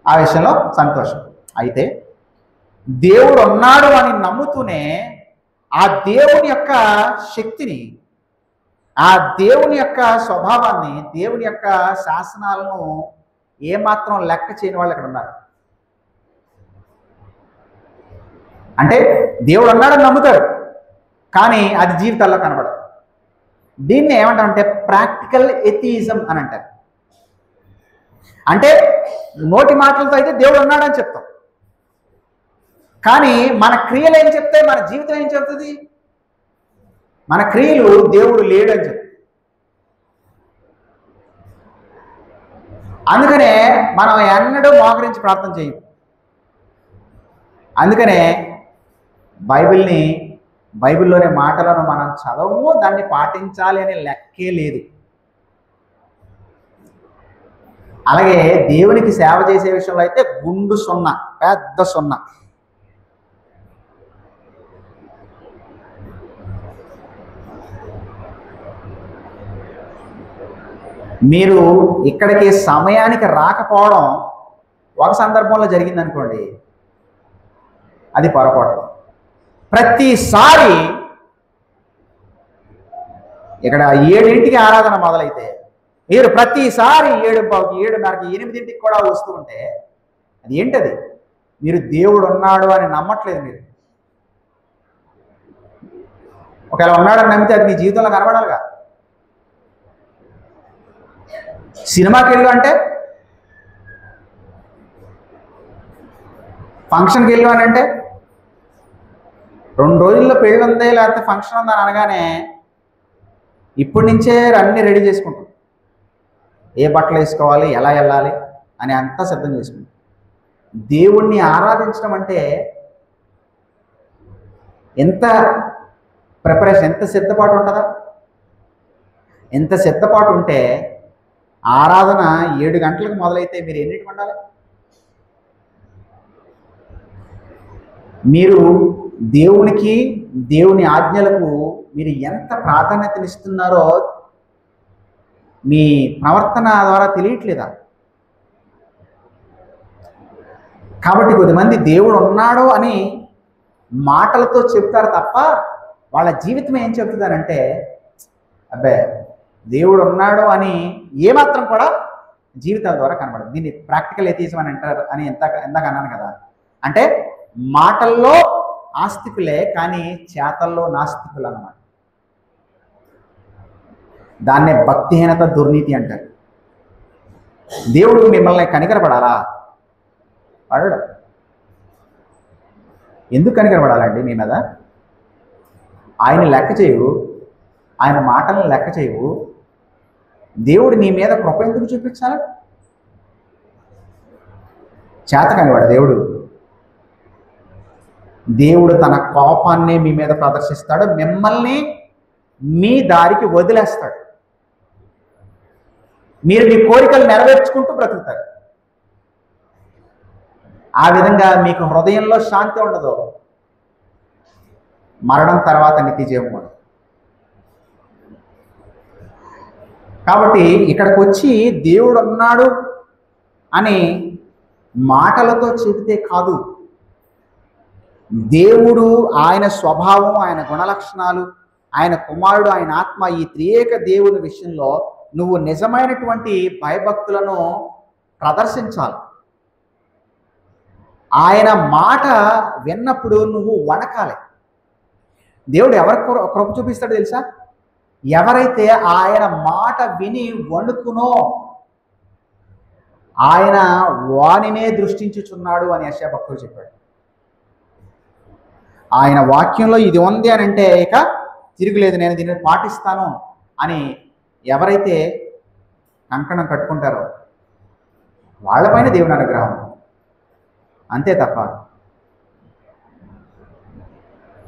ఆ విషయంలో సంతోషం. అయితే దేవుడు ఉన్నాడు అని నమ్ముతూనే ఆ దేవుని యొక్క శక్తిని, ఆ దేవుని యొక్క స్వభావాన్ని, దేవుని యొక్క శాసనాలను ఏమాత్రం లెక్క చేయని వాళ్ళు ఇక్కడ ఉన్నారు. అంటే దేవుడు ఉన్నాడని నమ్ముతారు, కానీ అది జీవితాల్లో కనబడదు. దీన్ని ఏమంటారంటే ప్రాక్టికల్ ఎథియిజం అని అంటారు. అంటే నోటి మాటలతో అయితే దేవుడు ఉన్నాడని చెప్తాం, కానీ మన క్రియలు ఏం చెప్తే, మన జీవితం ఏం చెప్తుంది? మన క్రియలు దేవుడు లేడు అని చెప్తాం. అందుకనే మనం ఎన్నడూ మోకరించి ప్రార్థన చేయం. అందుకనే బైబిల్లోని మాటలను మనం చదవము, దాన్ని పాటించాలి అనే లెక్కే లేదు. అలాగే దేవునికి సేవ చేసే విషయంలో అయితే గుండు సున్నా, పెద్ద సున్నా. మీరు ఇక్కడికి సమయానికి రాకపోవడం ఒక సందర్భంలో జరిగిందనుకోండి, అది పొరపాటు. ప్రతిసారి ఇక్కడ 7ంటికి ఆరాధన మొదలైతే మీరు ప్రతిసారి 7:15, 7:30, 8ంటికి కూడా వస్తూ ఉంటే అది ఏంటది? మీరు దేవుడు ఉన్నాడు అని నమ్మట్లేదు. మీరు ఒకవేళ ఉన్నాడని నమ్మితే అది మీ జీవితంలో కనబడాలిగా. సినిమాకి వెళ్ళు అంటే, ఫంక్షన్కి వెళ్ళు అని అంటే, 2 రోజుల్లో పెళ్ళి ఉంది లేకపోతే ఫంక్షన్ ఉందని అనగానే ఇప్పటి నుంచే అన్నీ రెడీ చేసుకుంటాం. ఏ బట్టలు వేసుకోవాలి, ఎలా వెళ్ళాలి అని అంతా సిద్ధం చేసుకుంటాం. దేవుణ్ణి ఆరాధించడం అంటే ఎంత ప్రిపరేషన్, ఎంత సిద్ధపాటు ఉంటుందా? ఎంత సిద్ధపాటు ఉంటే ఆరాధన 7 గంటలకు మొదలైతే మీరు ఎన్నింటికి ఉండాలి? మీరు దేవునికి, దేవుని ఆజ్ఞలకు మీరు ఎంత ప్రాధాన్యతనిస్తున్నారో మీ ప్రవర్తన ద్వారా తెలియట్లేదా? కాబట్టి కొద్దిమంది దేవుడు ఉన్నాడు అని మాటలతో చెప్తారు తప్ప వాళ్ళ జీవితం ఏం చెప్తుందనంటే, అబ్బే దేవుడు ఉన్నాడు అని ఏమాత్రం కూడా జీవితాల ద్వారా కనబడదు. దీన్ని ప్రాక్టికల్ ఎథిజం అని అంటారు అని ఇందాక అన్నాను కదా. అంటే మాటల్లో ఆస్తికులే కానీ చేతల్లో నాస్తికులు అన్నమాట. దాన్నే భక్తిహీనత, దుర్నీతి అంటారు. దేవుడు మిమ్మల్ని కనికరపడాలా? పడడు. ఎందుకు కనికరపడాలండి మీ మీద? ఆయన లెక్క చేయవు, ఆయన మాటలను లెక్క చేయవు. దేవుడు నీ మీద కృప ఎందుకు చూపించాలి? చేత కనివాడు దేవుడు. దేవుడు తన కోపాన్ని మీ మీద ప్రదర్శిస్తాడు, మిమ్మల్ని మీ దారికి వదిలేస్తాడు. మీరు మీ కోరికలు నెరవేర్చుకుంటూ బ్రతుకుతారు. ఆ విధంగా మీకు హృదయంలో శాంతి ఉండదు, మరణం తర్వాత నిత్యజీవం ఉండదు. కాబట్టి ఇక్కడికి వచ్చి దేవుడు అన్నాడు అని మాటలతో చెబితే కాదు, దేవుడు, ఆయన స్వభావం, ఆయన గుణలక్షణాలు, ఆయన కుమారుడు, ఆయన ఆత్మ, ఈ త్రియేక దేవుని విషయంలో నువ్వు నిజమైనటువంటి భయభక్తులను ప్రదర్శించాలి. ఆయన మాట విన్నప్పుడు నువ్వు వణకాలి. దేవుడు ఎవరి కృప చూపిస్తాడో తెలుసా? ఎవరైతే ఆయన మాట విని వణుకునో ఆయన వానినే దృష్టించుచున్నాడు అని యెషయా భక్తుడు చెప్పాడు. ఆయన వాక్యంలో ఇది ఉంది అని అంటే ఇక తిరుగులేదు, నేను దీన్ని పాటిస్తాను అని ఎవరైతే కంకణం కట్టుకుంటారో వాళ్ళపైన దేవుని అనుగ్రహం. అంతే తప్ప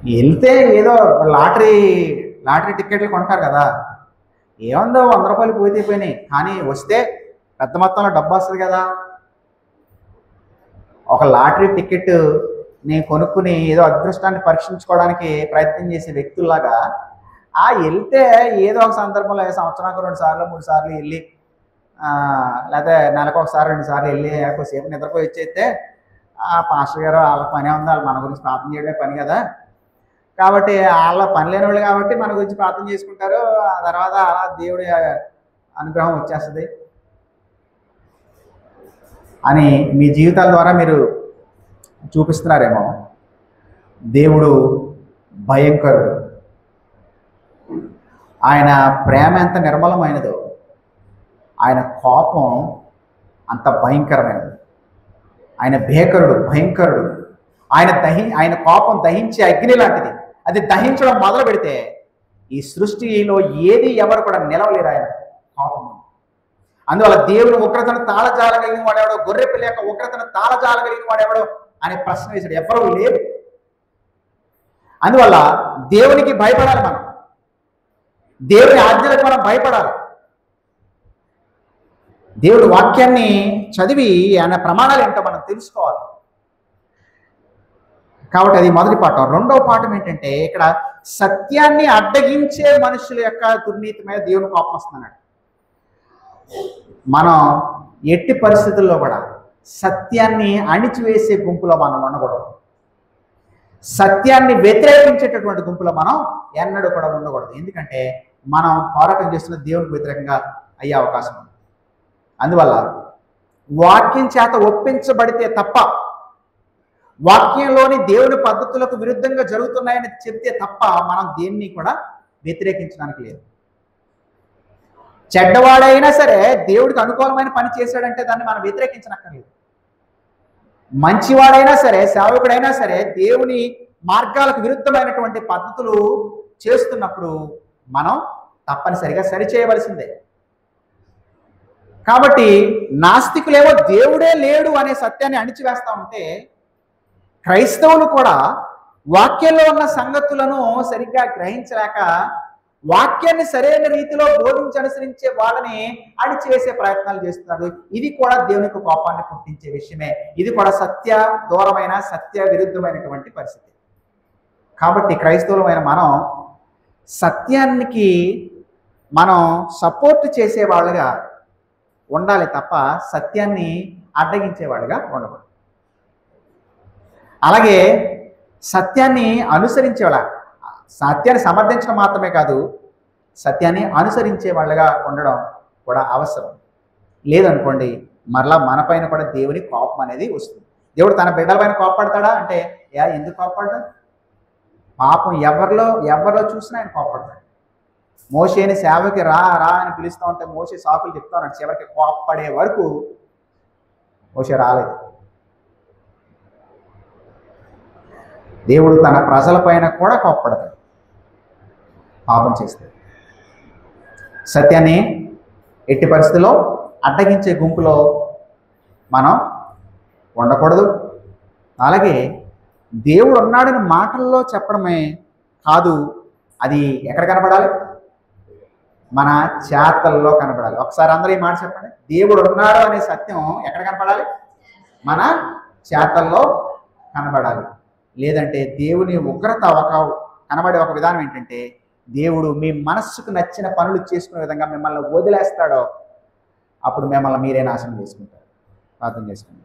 వెళ్తే ఏదో లాటరీ టికెట్లు కొంటారు కదా, ఏముందో 100 రూపాయలు పోతే పోయినాయి, కానీ వస్తే పెద్ద మొత్తంలో డబ్బు వస్తుంది కదా. ఒక లాటరీ టికెట్ నేను కొనుక్కుని ఏదో అదృష్టాన్ని పరీక్షించుకోవడానికి ప్రయత్నం చేసే వ్యక్తుల్లాగా వెళ్తే ఏదో ఒక సందర్భంలో సంవత్సరానికి 2 సార్లు 3 సార్లు వెళ్ళి లేకపోతే నెలకు 1 సారి 2 సార్లు వెళ్ళి కొద్దిసేపు నిద్రపోయి వచ్చేస్తే పాస్టర్ గారు వాళ్ళ పనే ఉంది, వాళ్ళు మన గురించి ప్రార్థన చేయడమే పని కదా, కాబట్టి వాళ్ళ పని లేని వాళ్ళు కాబట్టి మన గురించి ప్రార్థన చేసుకుంటారు, ఆ తర్వాత అలా దేవుడి అనుగ్రహం వచ్చేస్తుంది అని మీ జీవితాల ద్వారా మీరు చూపిస్తున్నారేమో. దేవుడు భయంకరుడు. ఆయన ప్రేమ ఎంత నిర్మలమైనదో ఆయన కోపం అంత భయంకరమైనది. ఆయన భయంకరుడు. ఆయన కోపం దహించే అగ్ని లాంటిది. అది దహించడం మొదలు పెడితే ఈ సృష్టిలో ఏది ఎవరు కూడా నిలవలేరు ఆయన కోపం. అందువల్ల దేవుని ఉగ్రతను తాళజాలగలిగిన వాడెవడో, గొర్రె పిల్ల యొక్క ఉగ్రతను తాళజాలగలిగిన వాడెవడో అనే ప్రశ్న వేశాడు. ఎవరు లేరు. అందువల్ల దేవునికి భయపడాలి. మనం దేవుని ఆజ్ఞలకు మనం భయపడాలి. దేవుడి వాక్యాన్ని చదివి ఆయన ప్రమాణాలు ఏంటో మనం తెలుసుకోవాలి. కాబట్టి అది మొదటి పాఠం. రెండవ పాఠం ఏంటంటే ఇక్కడ సత్యాన్ని అడ్డగించే మనుషుల యొక్క దుర్నీతి మీద దేవుని కోపం వస్తున్నాడు. మనం ఎట్టి పరిస్థితుల్లో కూడా సత్యాన్ని అణిచివేసే గుంపులో మనం ఉండకూడదు. సత్యాన్ని వ్యతిరేకించేటటువంటి గుంపులో మనం ఎన్నడూ కూడా ఉండకూడదు. ఎందుకంటే మనం పోరాటం చేస్తున్న దేవునికి వ్యతిరేకంగా అయ్యే అవకాశం ఉంది. అందువల్ల వాక్యం చేత ఒప్పించబడితే తప్ప, వాక్యంలోని దేవుని పద్ధతులకు విరుద్ధంగా జరుగుతున్నాయని చెప్తే తప్ప మనం దేన్ని కూడా వ్యతిరేకించడానికి లేదు. చెడ్డవాడైనా సరే దేవుడికి అనుకూలమైన పని చేశాడంటే దాన్ని మనం వ్యతిరేకించనక్కర్లేదు. మంచివాడైనా సరే, సేవకుడైనా సరే దేవుని మార్గాలకు విరుద్ధమైనటువంటి పద్ధతులు చేస్తున్నప్పుడు మనం తప్పనిసరిగా సరిచేయవలసిందే. కాబట్టి నాస్తికులేమో దేవుడే లేడు అనే సత్యాన్ని అణిచివేస్తా ఉంటే, క్రైస్తవులు కూడా వాక్యంలో ఉన్న సంగతులను సరిగ్గా గ్రహించలేక వాక్యాన్ని సరైన రీతిలో బోధించి అనుసరించే వాళ్ళని అణిచివేసే ప్రయత్నాలు చేస్తున్నారు. ఇది కూడా దేవునికి కోపాన్ని పుట్టించే విషయమే. ఇది కూడా సత్య దూరమైన, సత్య విరుద్ధమైనటువంటి పరిస్థితి. కాబట్టి క్రైస్తవులమైన మనం సత్యానికి మనం సపోర్ట్ చేసే వాళ్ళుగా ఉండాలి తప్ప సత్యాన్ని అడ్డగించే వాళ్ళుగా ఉండకూడదు. అలాగే సత్యాన్ని అనుసరించేవాళ్ళ, సత్యాన్ని సమర్థించడం మాత్రమే కాదు, సత్యాన్ని అనుసరించే వాళ్ళగా ఉండడం కూడా అవసరం. లేదనుకోండి మరలా మన పైన కూడా దేవుని కోపం అనేది వస్తుంది. దేవుడు తన బిడ్డల పైన కోపపడతాడా అంటే ఎందుకు కోపపడ్డా? పాపం ఎవరిలో చూసినా ఆయన కోపపడతాడు. మోషేని సేవకి రా రా అని పిలుస్తూ ఉంటే మోషే సాకులు చెప్తా ఉన్నాడు. చివరికి కోపపడే వరకు మోషే రాలేదు. దేవుడు తన ప్రజల పైన కూడా కోపపడతాడు పాపం చేస్తే. సత్యాన్ని ఎట్టి పరిస్థితుల్లో అడ్డగించే గుంపులో మనం ఉండకూడదు. అలాగే దేవుడు ఉన్నాడని మాటల్లో చెప్పడమే కాదు, అది ఎక్కడ కనపడాలి? మన చేతల్లో కనపడాలి. ఒకసారి అందరూ ఈ మాట చెప్పండి. దేవుడు ఉన్నాడు అనే సత్యం ఎక్కడ కనపడాలి? మన చేతల్లో కనబడాలి. లేదంటే దేవుని ఉగ్రత కనబడే ఒక విధానం ఏంటంటే, దేవుడు మీ మనస్సుకు నచ్చిన పనులు చేసుకునే విధంగా మిమ్మల్ని వదిలేస్తాడో అప్పుడు మిమ్మల్ని మీరే నాశనం చేసుకుంటారు. ప్రార్థన చేసుకోండి.